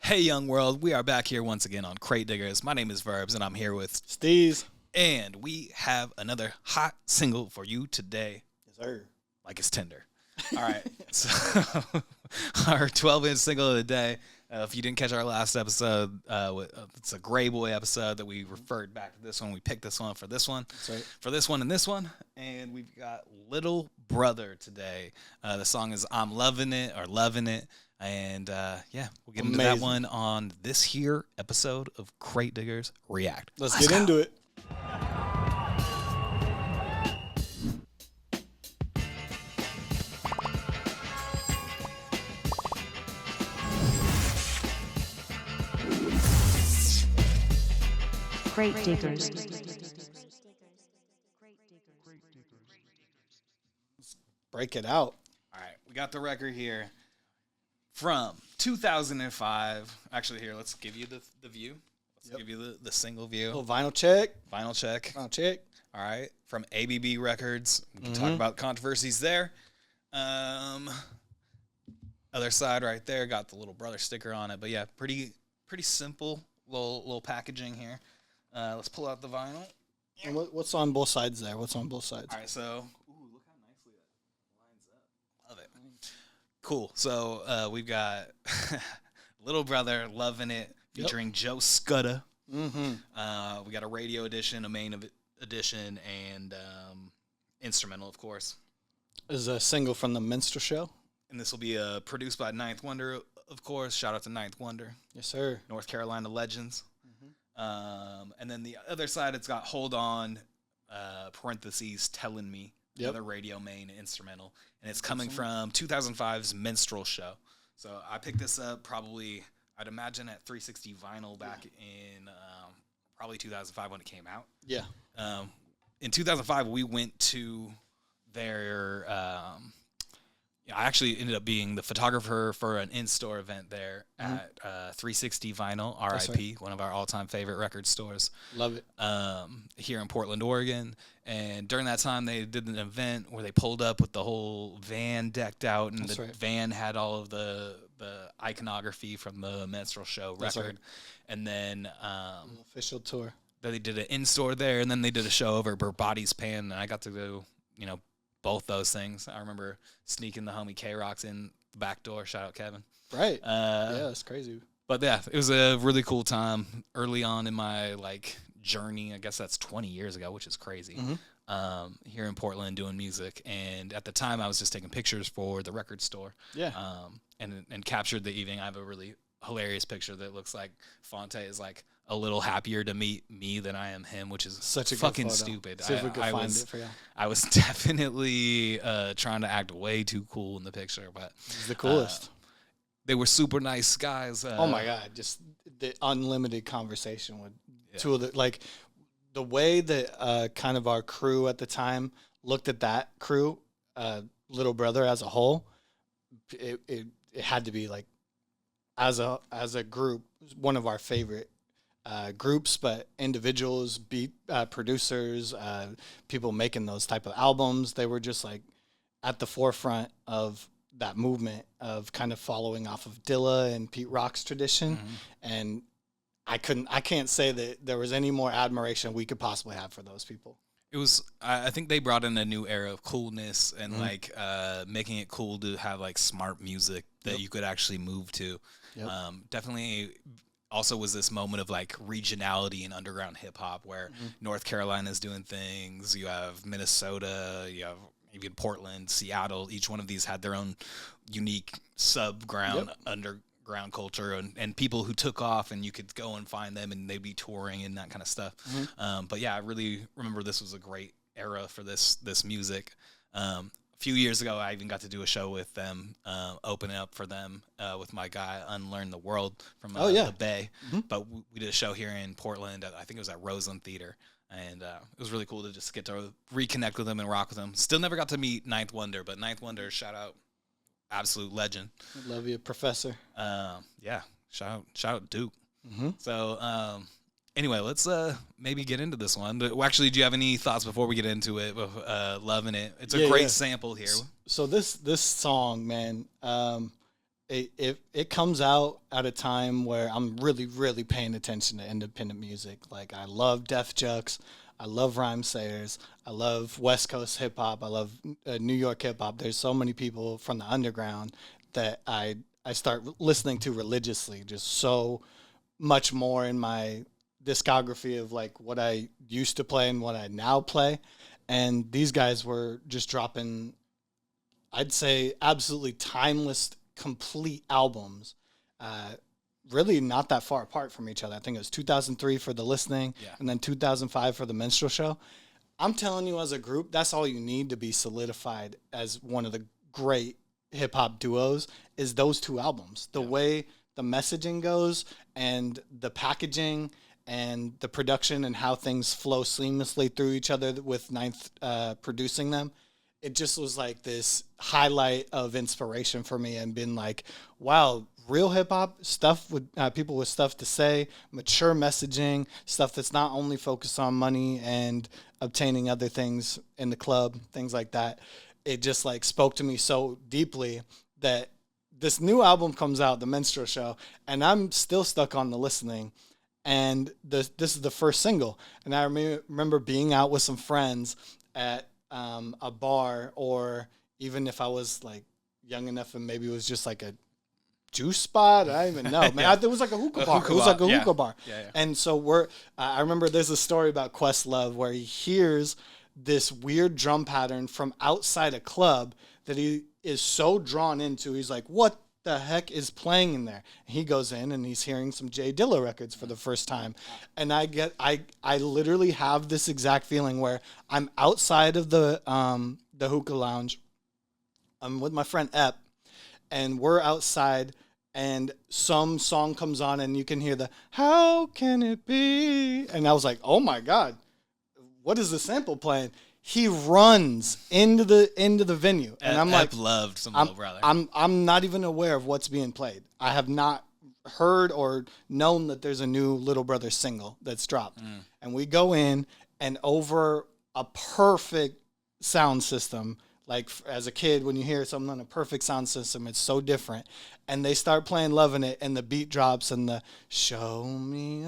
Hey, young world, we are back here once again on Crate Diggers. My name is Verbz, and I'm here with Steez. And we have another hot single for you today. Yes, sir. Like it's tender. All right. So, our 12-inch single of the day. If you didn't catch our last episode, it's a Gray Boy episode that we referred back to this one. We picked this one for this one. That's right. For this one and this one. And we've got Little Brother today. The song is I'm Lovin' It or Lovin' It. And, we'll get into that one on this here episode of Crate Diggers React. Let's get into it. Crate Diggers. Break it out. All right, we got the record here from 2005. Actually, here, let's give you the view. Let's give you the single view. Little vinyl check. Vinyl check. Vinyl check. All right, from ABB Records. We can talk about controversies there. Other side right there, got the Little Brother sticker on it. But yeah, pretty simple little packaging here. Let's pull out the vinyl. And what's on both sides there? What's on both sides? All right, so look how nicely that lines up. Love it. Cool. So we've got Little Brother, Lovin' It, featuring Joe Scudda. We got a radio edition, a main edition, and instrumental, of course. This is a single from the Minstrel Show. And this will be produced by Ninth Wonder, of course. Shout out to Ninth Wonder. Yes, sir. North Carolina legends. And then the other side, it's got Hold On, parentheses, Telling Me, another radio main instrumental. And it's coming from 2005's Minstrel Show. So I picked this up probably, I'd imagine, at 360 vinyl back in probably 2005 when it came out. Yeah. In 2005, we went to their... I actually ended up being the photographer for an in-store event there at 360 Vinyl, RIP, right. One of our all-time favorite record stores. Love it. Here in Portland, Oregon. And during that time, they did an event where they pulled up with the whole van decked out, and the van had all of the iconography from the Minstrel Show record. That's right. And then... official tour. They did an in-store there, and then they did a show over Bodies Pan, and I got to go, both those things. I remember sneaking the homie K-Rocks in the back door. Shout out Kevin. Right. Yeah, it's crazy. But yeah, it was a really cool time early on in my journey. I guess that's 20 years ago, which is crazy. Here in Portland doing music. And at the time I was just taking pictures for the record store. Yeah. And captured the evening. I have a really hilarious picture that looks like Fonte is a little happier to meet me than I am him, which is such a fucking stupid. See if we could find it for you. I was definitely trying to act way too cool in the picture, but he's the coolest. They were super nice guys. Oh my God, just the unlimited conversation with two of the way that kind of our crew at the time looked at that crew, Little Brother as a whole. It had to be as a group, one of our favorite groups, but individuals, beat producers, people making those type of albums, they were just at the forefront of that movement of kind of following off of Dilla and Pete Rock's tradition. And I can't say that there was any more admiration we could possibly have for those people. It was, I think they brought in a new era of coolness and making it cool to have smart music that you could actually move to. Definitely also was this moment of regionality and underground hip hop where North Carolina is doing things. You have Minnesota, you have even Portland, Seattle. Each one of these had their own unique underground culture and people who took off, and you could go and find them and they'd be touring and that kind of stuff. But yeah, I really remember this was a great era for this music. A few years ago, I even got to do a show with them, opening up for them with my guy, Unlearn the World from the Bay. But we did a show here in Portland. I think it was at Roseland Theater. And it was really cool to just get to reconnect with them and rock with them. Still never got to meet Ninth Wonder, but Ninth Wonder, shout out, absolute legend. Love you, Professor. Yeah, shout out Duke. So Anyway, let's maybe get into this one. But actually, do you have any thoughts before we get into it? Lovin' It. It's a great sample here. So this song, man, it comes out at a time where I'm really, really paying attention to independent music. Like, I love Def Jux. I love Rhyme Sayers. I love West Coast hip hop. I love New York hip hop. There's so many people from the underground that I start listening to religiously, just so much more in my discography of like what I used to play and what I now play. And these guys were just dropping, I'd say, absolutely timeless, complete albums. Really not that far apart from each other. I think it was 2003 for The Listening, and then 2005 for The Minstrel Show. I'm telling you, as a group, that's all you need to be solidified as one of the great hip-hop duos is those two albums. The way the messaging goes and the packaging and the production and how things flow seamlessly through each other with Ninth producing them. It just was like this highlight of inspiration for me and been like, wow, real hip hop stuff with people with stuff to say, mature messaging, stuff that's not only focused on money and obtaining other things in the club, things like that. It just like spoke to me so deeply that this new album comes out, The Minstrel Show, and I'm still stuck on The Listening. And this is the first single. And I remember being out with some friends at a bar, or even if I was like young enough and maybe it was just like a juice spot. I don't even know. Man, it was like a hookah bar. It was like a hookah bar. Yeah. And so I remember there's a story about Questlove where he hears this weird drum pattern from outside a club that he is so drawn into. He's like, what the heck is playing in there? And he goes in and he's hearing some Jay Dilla records for the first time. And I literally have this exact feeling where I'm outside of the hookah lounge. I'm with my friend Ep, and we're outside, and some song comes on and you can hear the "How Can It Be?" And I was like, oh my God, what is the sample playing? He runs into the venue, and I'm like, loved some little brother. I'm not even aware of what's being played. I have not heard or known that there's a new Little Brother single that's dropped. And we go in, and over a perfect sound system, like as a kid, when you hear something on a perfect sound system, it's so different. And they start playing Lovin' It, and the beat drops, and the show me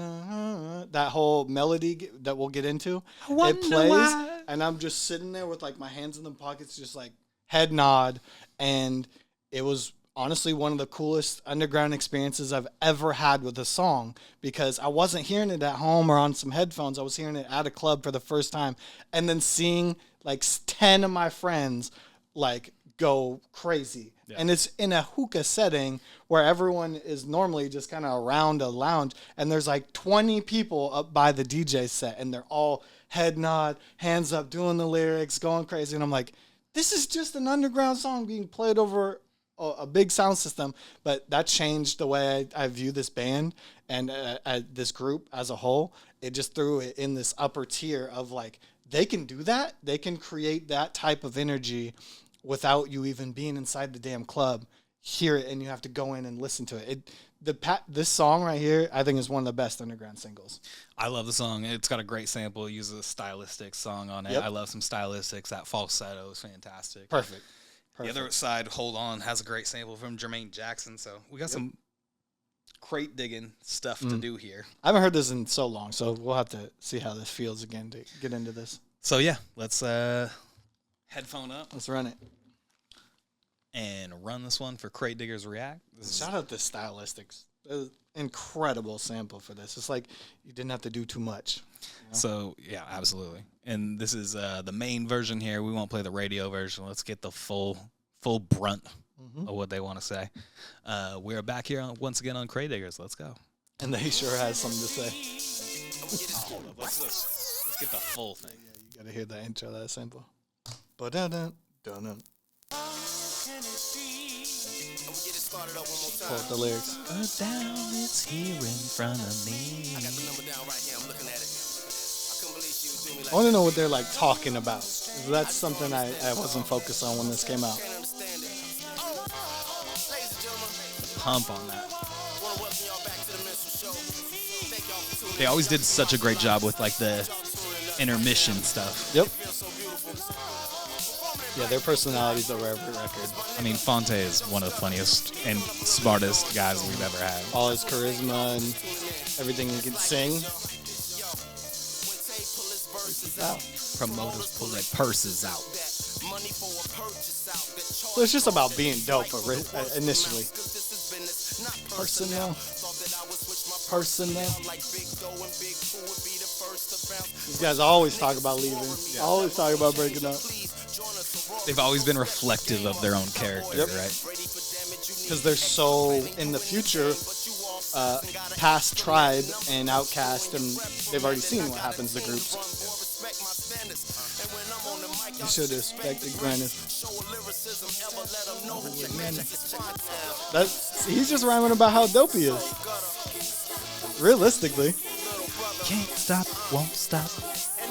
that whole melody that we'll get into, it plays, and I'm just sitting there with like my hands in the pockets, just like head nod. And it was honestly one of the coolest underground experiences I've ever had with a song, because I wasn't hearing it at home or on some headphones. I was hearing it at a club for the first time, and then seeing like 10 of my friends like go crazy. Yeah. And it's in a hookah setting where everyone is normally just kind of around a lounge, and there's like 20 people up by the DJ set, and they're all head nod, hands up, doing the lyrics, going crazy. And I'm like, this is just an underground song being played over a big sound system. But that changed the way I view this band and this group as a whole. It just threw it in this upper tier of like, they can do that. They can create that type of energy without you even being inside the damn club. Hear it, and you have to go in and listen to it. This song right here, I think, is one of the best underground singles. I love the song. It's got a great sample. It uses a stylistic song on it. Yep. I love some stylistics. That falsetto is fantastic. Perfect. The other side, Hold On, has a great sample from Jermaine Jackson. So we got some crate digging stuff to do here. I haven't heard this in so long, so we'll have to see how this feels again to get into this. So yeah, let's headphone up. Let's run it. And run this one for Crate Diggers React. Shout out to Stylistics. Incredible sample for this. It's like you didn't have to do too much. You know? So, yeah, absolutely. And this is the main version here. We won't play the radio version. Let's get the full brunt of what they want to say. We're back here once again on Crate Diggers. Let's go. And they sure has something to say. Let's get the full thing. Yeah, you got to hear that intro, that sample. Ba-da-da-da-da. Pull up the lyrics. But down, it's here in front of me. I got the number down right here. I'm looking at it. I couldn't believe she was doing me like I want to know what they're like talking about. That's something I wasn't focused on when this came out. The pump on that. They always did such a great job with like the intermission stuff. Yep. Yeah, their personalities are every record. I mean, Fonte is one of the funniest and smartest guys we've ever had. All his charisma and everything he can sing. Promoters pull their purses out. So it's just about being dope initially. Personnel. These guys always talk about leaving. Yeah. Always talk about breaking up. They've always been reflective of their own character, right? Because they're so in the future, past Tribe and Outkast, and they've already seen what happens to groups. You should have respected Granite. He's just rhyming about how dope he is. Realistically. Can't stop, won't stop.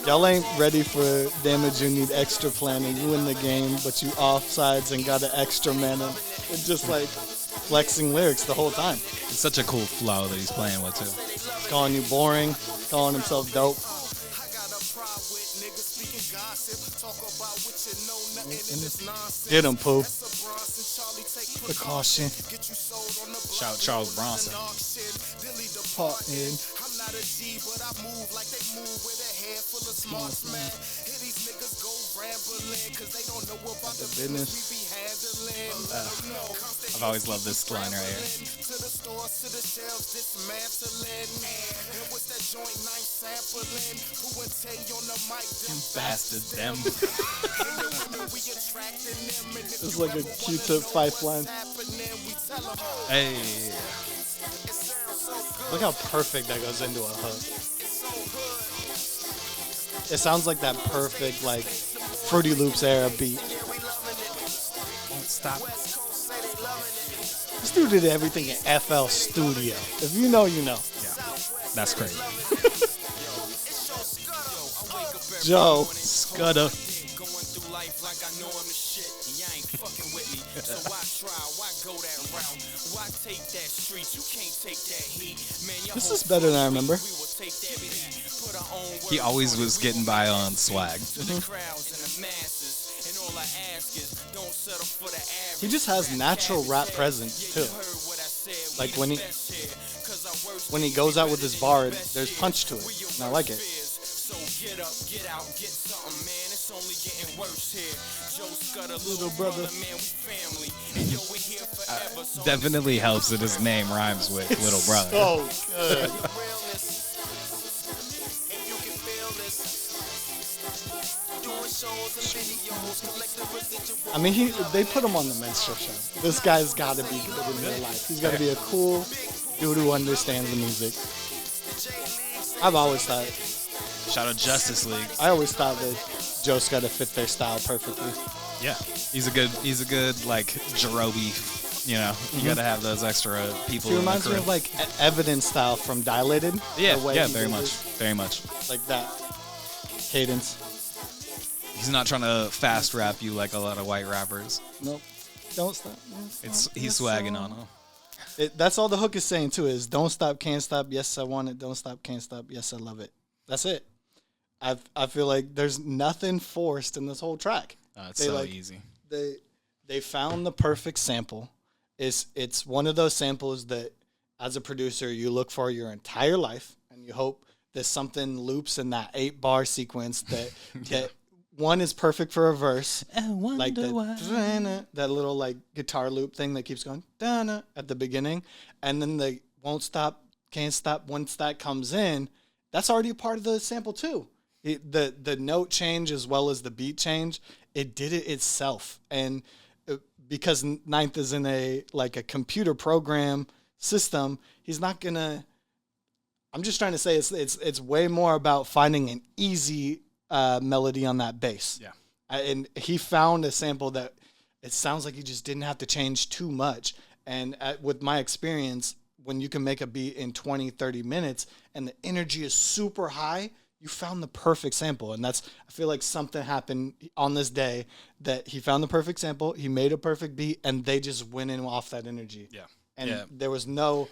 Y'all ain't ready for damage. You need extra planning. You in the game, but you offsides and got an extra mana. It's just like flexing lyrics the whole time. It's such a cool flow that he's playing with, too. He's calling you boring, calling himself dope. Get him, Pooh. Precaution. Shout out Charles Bronson. Part in. The business. I've always loved this line right here. Bastards, them. It's like a Q-tip fife line. Hey. Look how perfect that goes into a hook. It sounds like that perfect, like, Fruity Loops era beat. Won't stop. This dude did everything in FL Studio. If you know, you know. Yeah. That's crazy. Joe. Scudder. This is better than I remember. He always was getting by on swag. He just has natural rap presence too. Like when he goes out with his bar, there's punch to it, and I like it. Little brother. Definitely helps that his name rhymes with Little Brother. So good. I mean, they put him on the Minstrel Show. This guy's got to be good in real life. He's got to be a cool dude who understands the music. I've always thought. Shout out Justice League. I always thought that Joe's got to fit their style perfectly. Yeah, he's a good like Jerobi. You know, you got to have those extra people. He reminds me of like Evidence style from Dilated. Yeah, very much. Like that cadence. He's not trying to fast rap you like a lot of white rappers. Nope. Don't stop. He's swagging on them. That's all the hook is saying too. Is don't stop, can't stop. Yes, I want it. Don't stop, can't stop. Yes, I love it. That's it. I feel like there's nothing forced in this whole track. It's so easy. They found the perfect sample. It's one of those samples that, as a producer, you look for your entire life, and you hope that something loops in that 8-bar sequence that that one is perfect for a verse, like that little like guitar loop thing that keeps going at the beginning, and then the won't stop, can't stop. Once that comes in, that's already a part of the sample too. The note change as well as the beat change, it did it itself. And because Ninth is in a computer program system, he's not gonna. I'm just trying to say it's way more about finding an easy melody on that bass. Yeah, and he found a sample that it sounds like he just didn't have to change too much. And with my experience, when you can make a beat in 20, 30 minutes and the energy is super high, you found the perfect sample. And I feel like something happened on this day that he found the perfect sample, he made a perfect beat, and they just went in off that energy. Yeah. And there was no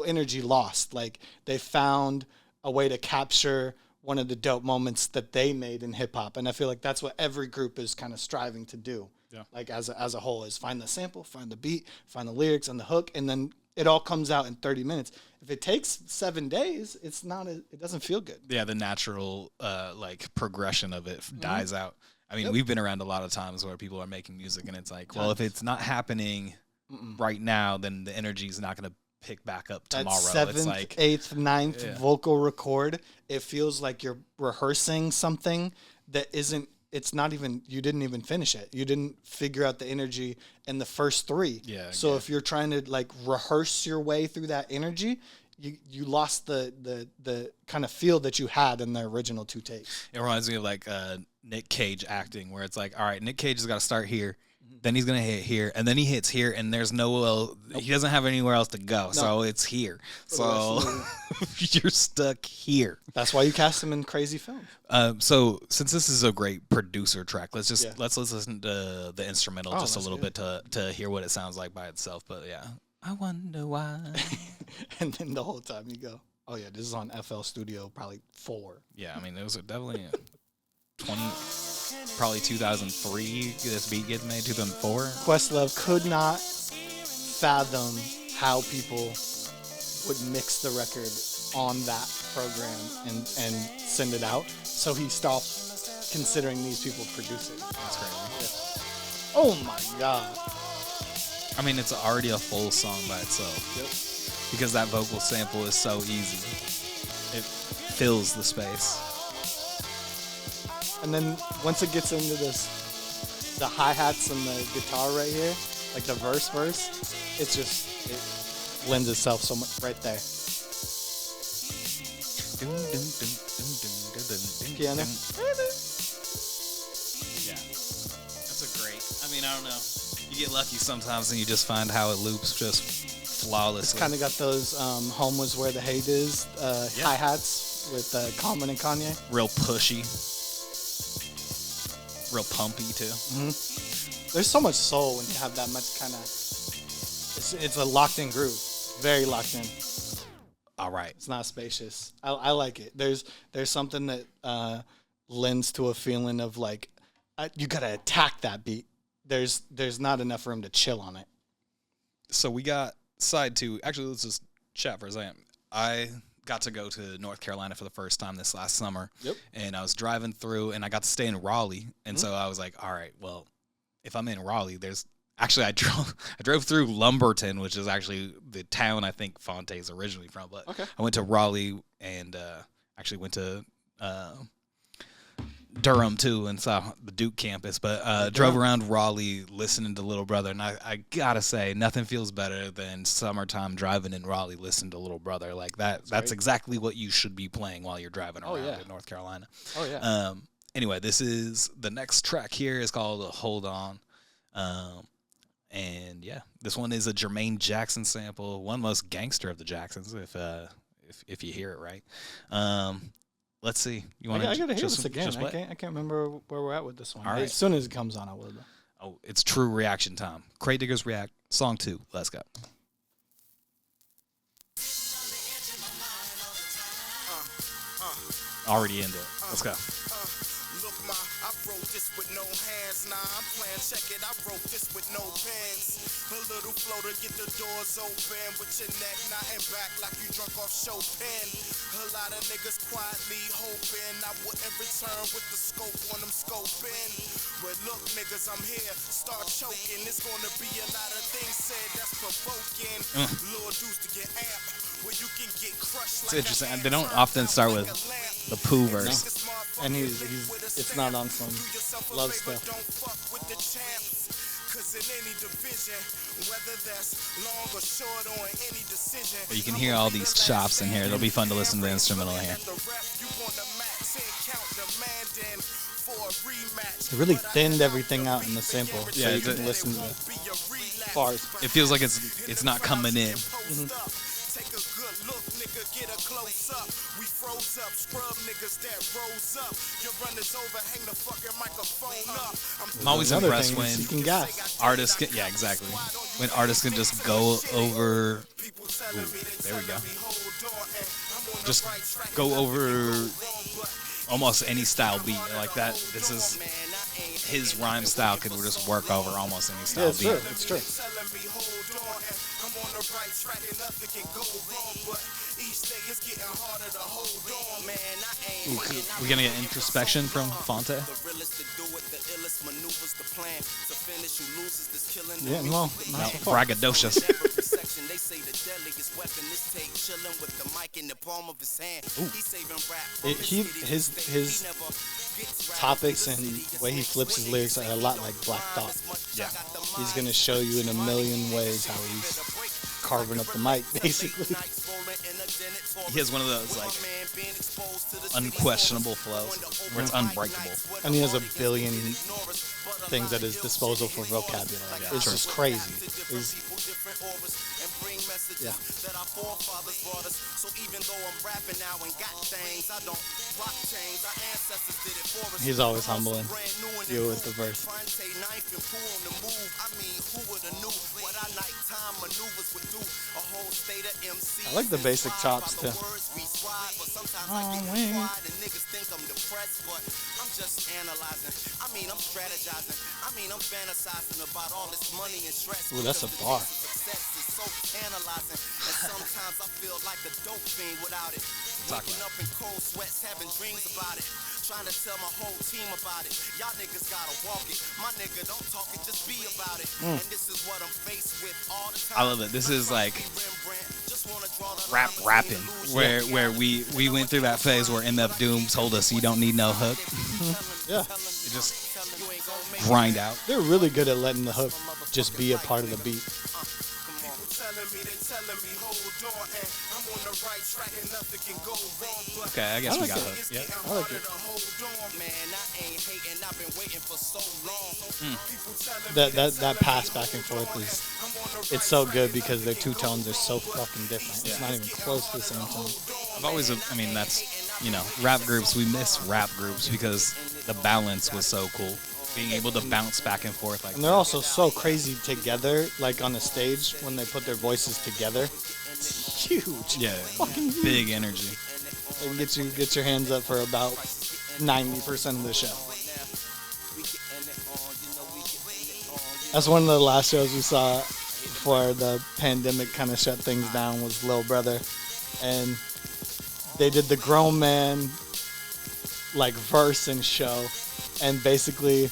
energy lost. Like, they found a way to capture one of the dope moments that they made in hip hop. And I feel like that's what every group is kind of striving to do. Yeah. Like as a whole, is find the sample, find the beat, find the lyrics and the hook, and then it all comes out in 30 minutes. If it takes 7 days, it doesn't feel good. Yeah, the natural like progression of it dies out. I mean, we've been around a lot of times where people are making music and it's like, well, if it's not happening right now, then the energy is not going to pick back up tomorrow. That 7th, it's like 8th, 9th vocal record, it feels like you're rehearsing something that isn't, it's not even, you didn't even finish it. You didn't figure out the energy in the first 3. Yeah. So if you're trying to like rehearse your way through that energy, you lost the kind of feel that you had in the original 2 takes. It reminds me of like Nick Cage acting, where it's like, all right, Nick Cage has got to start here, then he's gonna hit here, and then he hits here, and there's he doesn't have anywhere else to go, so it's here. So you're stuck here. That's why you cast him in crazy films. So since this is a great producer track, let's listen to the instrumental just a little bit to hear what it sounds like by itself. But yeah, I wonder why. And then the whole time you go, oh yeah, this is on FL Studio probably 4. Yeah, I mean, it was definitely 2003. This beat gets made 2004. Questlove could not fathom how people would mix the record on that program and send it out. So he stopped considering these people producing. That's crazy. Yeah. Oh my God. I mean, it's already a full song by itself. Yep. Because that vocal sample is so easy. It fills the space. And then once it gets into the hi-hats and the guitar right here, like the verse, it lends itself so much right there. Piano. Yeah. That's a great, I mean, I don't know. You get lucky sometimes and you just find how it loops just flawlessly. It's kind of got those Home Was Where the Hate Is hi-hats with Common and Kanye. Real pushy. Real pumpy too. Mm-hmm. There's so much soul when you have that much kind of. It's a locked in groove, very locked in. All right, it's not spacious. I like it. There's something that lends to a feeling of like you gotta attack that beat. There's not enough room to chill on it. So we got side 2. Actually, let's just chat for a second. I got to go to North Carolina for the first time this last summer. Yep. And I was driving through, and I got to stay in Raleigh. And so I was like, all right, well, if I'm in Raleigh, I drove through Lumberton, which is actually the town I think Fonte is originally from. But I went to Raleigh and actually went to Durham too and saw the Duke campus, but drove around Raleigh listening to Little Brother, and I gotta say, nothing feels better than summertime driving in Raleigh listening to Little Brother. Like that's exactly what you should be playing while you're driving around in North Carolina. Oh yeah. Anyway, this is the next track here is called Hold On. And yeah, this one is a Jermaine Jackson sample, one most gangster of the Jacksons, if you hear it right. Let's see. You want to? I gotta hear this again. I can't remember where we're at with this one. All right. As soon as it comes on, I will. Oh, it's true reaction time. Crate Diggers React, song 2. Let's go. Already into it. Let's go. I wrote this with no hands, nah, I'm playing check it, I wrote this with no pens. A little flow to get the doors open, with your neck nodding back like you drunk off Chopin. A lot of niggas quietly hoping I wouldn't return with the scope on them scoping. But look niggas, I'm here, start choking, it's gonna be a lot of things said that's provoking. Little dudes to get amped. It's interesting. They don't often start with the poo verse. No. And it's not on some love stuff. But you can hear all these chops in here. It'll be fun to listen to the instrumental here. It really thinned everything out in the sample, so you can listen to bars. It feels like it's not coming in. Mm-hmm. Look, nigga, get a close up. We froze up, scrub niggas that rose up. Your runners over, hang the fucking microphone up. I'm always Another impressed thing is when he can gas. artists can, yeah, exactly. When artists can just go over, there we go. Just go over almost any style beat like that. This is his rhyme style could just work over almost any style beat. Yeah, it's true. Ooh, we gonna get introspection from Fonte? Yeah, well, No, braggadocious. His topics and way he flips his lyrics are a lot like Black Thought. Yeah. He's gonna show you in a million ways how he's carving up the mic, basically. He has one of those like unquestionable flows where it's unbreakable. And he has a billion things at his disposal for vocabulary. Yeah, It's true. just crazy. Yeah. He's always humbling you with the verse. I like the basic chops too. Ooh, that's a bar. Sometimes I feel like a dope fiend without it. Waking up in cold sweats, having dreams about it. Trying to tell my whole team about it. Y'all niggas gotta walk it. My nigga don't talk it, just be about it. And this is what I'm faced with all the time. I love it. This is like rapping, where we went through that phase where MF Doom told us you don't need no hook. Yeah. You just grind out. They're really good at letting the hook just be a part of the beat. Okay, I guess we got hooked. Yeah. I like it. That pass back and forth it's so good because their two tones are so fucking different. It's not even close to the same tone. I've always, I mean, that's, rap groups, we miss rap groups because the balance was so cool. Being able to bounce back and forth like And they're also so crazy together, like on the stage when they put their voices together. It's huge. yeah, big energy. They can get your hands up for about 90% of the show. That's one of the last shows we saw before the pandemic kind of shut things down was Lil Brother. And they did the grown man like verse and show and basically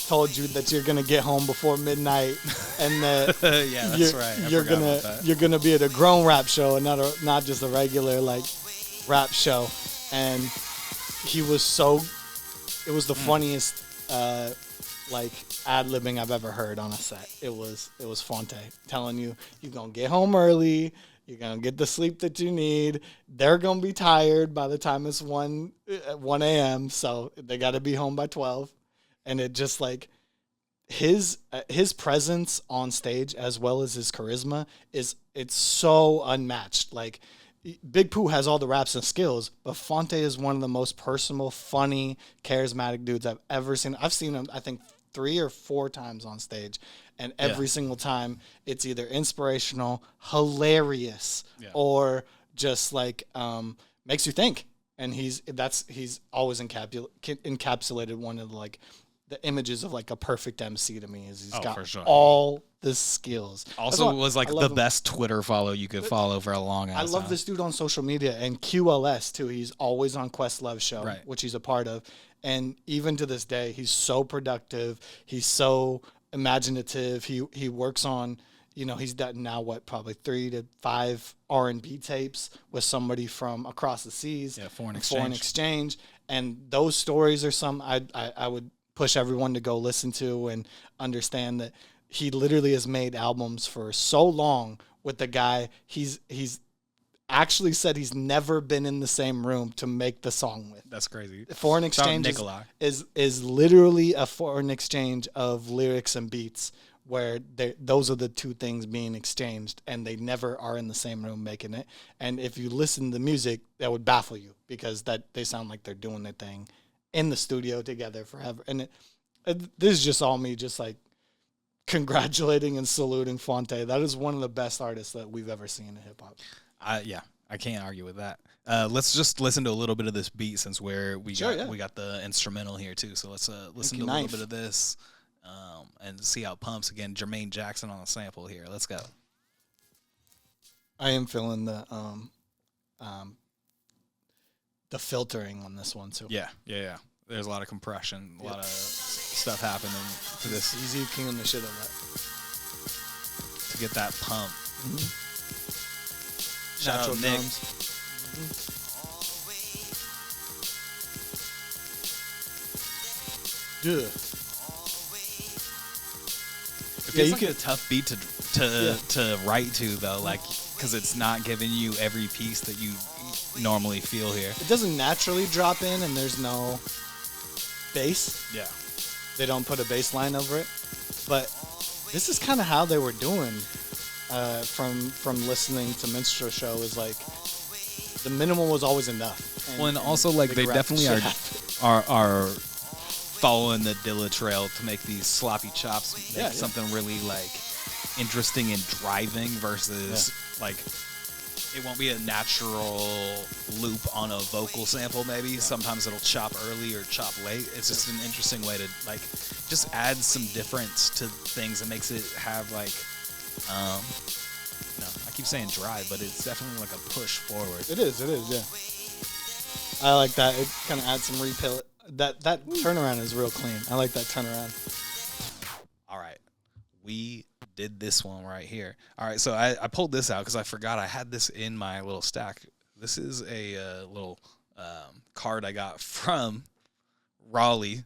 told you that you're gonna get home before midnight and that Yeah, that's right. I forgot about that. you're gonna be at a grown rap show and not just a regular like rap show. And he was it was the funniest like ad-libbing I've ever heard on a set. It was Fonte telling you you're gonna get home early, you're gonna get the sleep that you need, they're gonna be tired by the time it's 1 a.m. so they gotta be home by 12. And it just like his presence on stage as well as his charisma it's so unmatched. Like Big Pooh has all the raps and skills, but Fonte is one of the most personal, funny, charismatic dudes I've ever seen. I've seen him, I think, 3 or 4 times on stage, and every single time it's either inspirational, hilarious, or just like makes you think. And he's always encapsulated one of the images of like a perfect MC to me. Is he's got for sure. all the skills. Also was like the him. best Twitter follow you could follow for a long ass I love time. this dude on social media and QLS too. He's always on Questlove's show, Right. which he's a part of. And even to this day, he's so productive. He's so imaginative. He works on, he's done now probably 3 to 5 R&B tapes with somebody from across the seas. Yeah, foreign exchange. And those stories are some I would push everyone to go listen to and understand that he literally has made albums for so long with the guy. He's actually said he's never been in the same room to make the song with. That's crazy. Foreign exchange is literally a foreign exchange of lyrics and beats where those are the two things being exchanged, and they never are in the same room making it. And if you listen to the music, that would baffle you because they sound like they're doing their thing in the studio together forever. And this is just all me, just like congratulating and saluting Fonte. That is one of the best artists that we've ever seen in hip hop. Yeah, I can't argue with that. Let's just listen to a little bit of this beat since we got the instrumental here too. So let's listen to a little bit of this and see how it pumps. Again, Jermaine Jackson on the sample here. Let's go. I am feeling the filtering on this one too. Yeah. There's a lot of compression, a lot of stuff happening to this. Easy king the shit of that. To get that pump. Mm-hmm. Shout out Nick. Yeah. It feels like a tough beat to write to though, like because it's not giving you every piece that you normally feel here. It doesn't naturally drop in, and there's no bass. Yeah. They don't put a bass line over it, but this is kind of how they were doing. From listening to Minstrel Show is like the minimal was always enough. And also like they definitely are following the Dilla trail to make these sloppy chops make something really like interesting and driving versus like it won't be a natural loop on a vocal sample maybe. Yeah. Sometimes it'll chop early or chop late. It's just an interesting way to like just add some difference to things and makes it have like no, I keep saying drive, but it's definitely like a push forward. It is, yeah. I like that. It kind of adds some repill. That turnaround is real clean. I like that turnaround. All right. We did this one right here. All right, so I pulled this out because I forgot I had this in my little stack. This is a little card I got from Raleigh,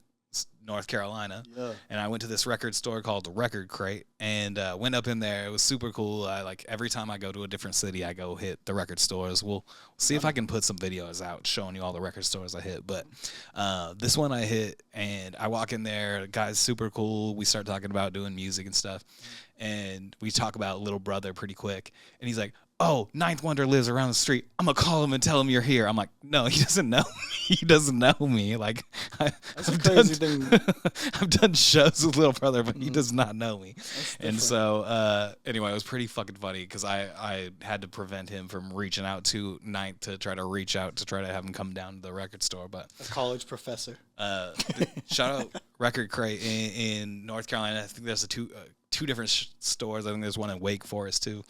North Carolina. Yeah. And I went to this record store called the Record Crate and went up in there. It was super cool. I like every time I go to a different city, I go hit the record stores. We'll see if I can put some videos out showing you all the record stores I hit. But this one I hit, and I walk in there. The guy's super cool. We start talking about doing music and stuff. And we talk about Little Brother pretty quick. And he's like, oh, Ninth Wonder lives around the street. I'm going to call him and tell him you're here. I'm like, no, he doesn't know me. He doesn't know me. Like, that's a crazy thing. I've done shows with Little Brother, but he does not know me. And so, anyway, it was pretty fucking funny because I had to prevent him from reaching out to Ninth to try to have him come down to the record store. But a college professor. Shout out Record Crate in North Carolina. I think there's two different stores. I think there's one in Wake Forest too.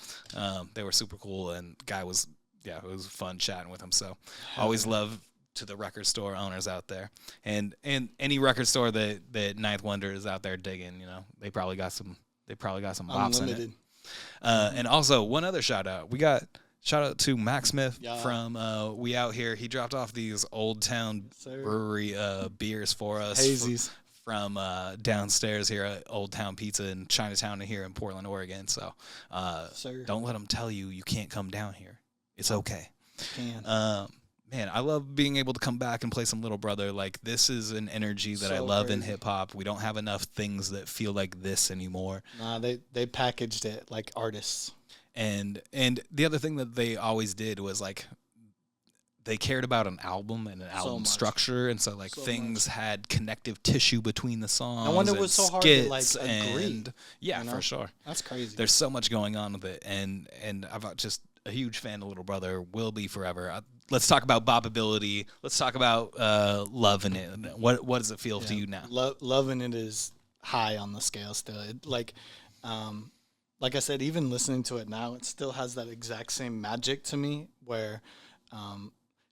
They were super cool, and guy was it was fun chatting with him. So always love to the record store owners out there, and any record store that Ninth Wonder is out there digging. You know, they probably got some bops in it. And also one other shout out to Mac Smith from We Out Here. He dropped off these Old Town Brewery beers for us. Hazies. From downstairs here at Old Town Pizza in Chinatown here in Portland, Oregon. So don't let them tell you can't come down here. It's okay. Man, I love being able to come back and play some Little Brother. Like, this is an energy that I love in hip-hop. We don't have enough things that feel like this anymore. Nah, they packaged it like artists. And the other thing that they always did was, like, they cared about an album and an album structure, and so like things had connective tissue between the songs. No wonder it was so hard to like agree. Yeah, for sure. That's crazy. There's so much going on with it, and I'm just a huge fan of Little Brother. Will be forever. Let's talk about bopability. Let's talk about Lovin It. What does it feel to you now? Lovin It is high on the scale still. Like I said, even listening to it now, it still has that exact same magic to me where.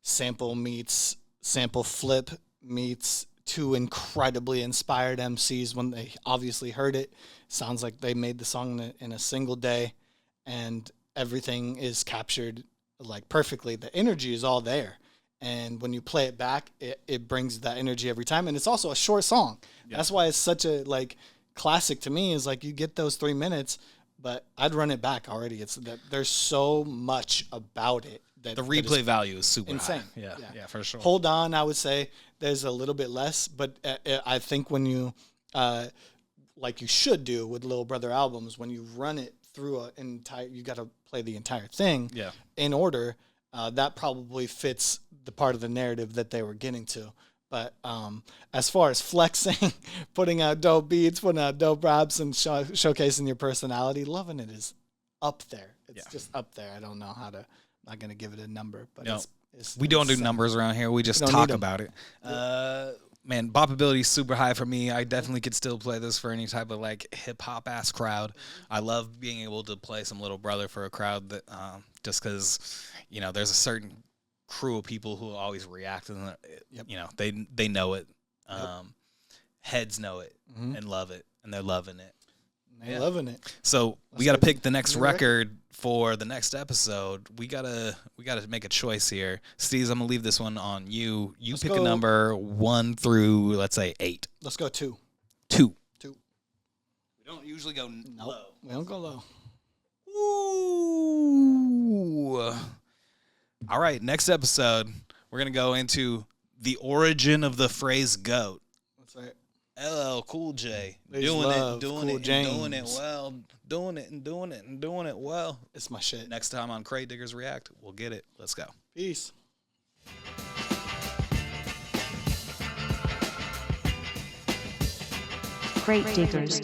Sample meets sample flip meets two incredibly inspired MCs when they obviously heard it. Sounds like they made the song in a single day, and everything is captured like perfectly. The energy is all there, and when you play it back, it brings that energy every time. And it's also a short song. Yeah. That's why it's such a like classic to me. Is like you get those 3 minutes, but I'd run it back already. It's that there's so much about it. The replay value is super insane. High. Yeah, for sure. Hold On, I would say there's a little bit less, but I think when you like you should do with Little Brother albums, when you run it through an entire, you got to play the entire thing in order. That probably fits the part of the narrative that they were getting to. But as far as flexing, putting out dope beats, putting out dope raps, and showcasing your personality, Lovin It is up there. It's just up there. I don't know how to. I'm not gonna give it a number, but we don't do numbers around here. We just talk about it. Man, bopability is super high for me. I definitely could still play this for any type of like hip hop ass crowd. I love being able to play some Little Brother for a crowd that just because there's a certain crew of people who always react and they know it. Heads know it and love it, and they're loving it. They're loving it. So we got to pick the next record for the next episode. We gotta make a choice here. Steez, I'm gonna leave this one on you. Let's pick a number 1 through, let's say, 8. Let's go 2. 2. We don't usually go low. We don't go low. Ooh. All right, next episode, we're gonna go into the origin of the phrase "goat." That's right. LL Cool J doing it well. It's my shit. Next time on Crate Diggers React, we'll get it. Let's go. Peace. Crate Diggers.